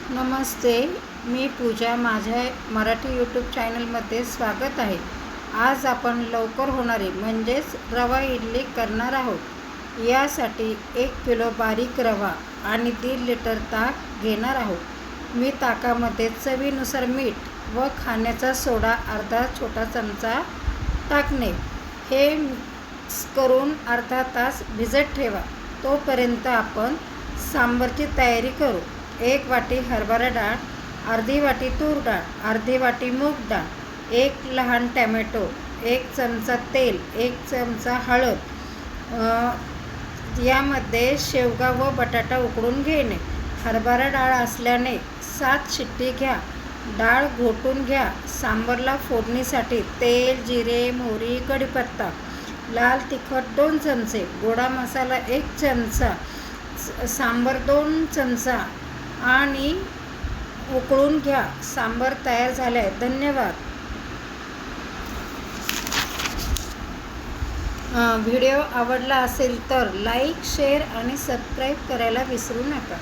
नमस्ते. मी पूजा. माझ्या मराठी यूट्यूब चॅनलमध्ये स्वागत आहे. आज आपण लवकर होणारी म्हणजेच रवा इडली करणार आहोत. यासाठी 1 किलो बारीक रवा आणि 1.5 लिटर ताक घेणार आहोत. मी ताकामध्ये चवीनुसार मीठ व खाण्याचा सोडा अर्धा छोटा चमचा टाकणे. हे मिक्स करून अर्धा तास भिजत ठेवा. तोपर्यंत आपण सांबारची तयारी करू. 1 वाटी हरभरा डाळ, अर्धी वाटी तूर डाळ, अर्धी वाटी मूग डाळ, 1 लहान टॅमॅटो, 1 चमचा तेल, 1 चमचा हळद. यामध्ये शेवगा व बटाटा उकडून घेणे. हरभरा डाळ असल्याने 7 शिट्टी घ्या. डाळ घोटून घ्या. सांबारला फोडणीसाठी तेल, जिरे, मोहरी, कढीपत्ता, लाल तिखट 2 चमचे, गोडा मसाला 1 चमचा, सांबार 2 चमचा आणि उकळून घ्या. सांबार तयार झाले आहे. धन्यवाद. व्हिडिओ आवडला असेल तर लाईक, शेअर आणि सबस्क्राईब करायला विसरू नका.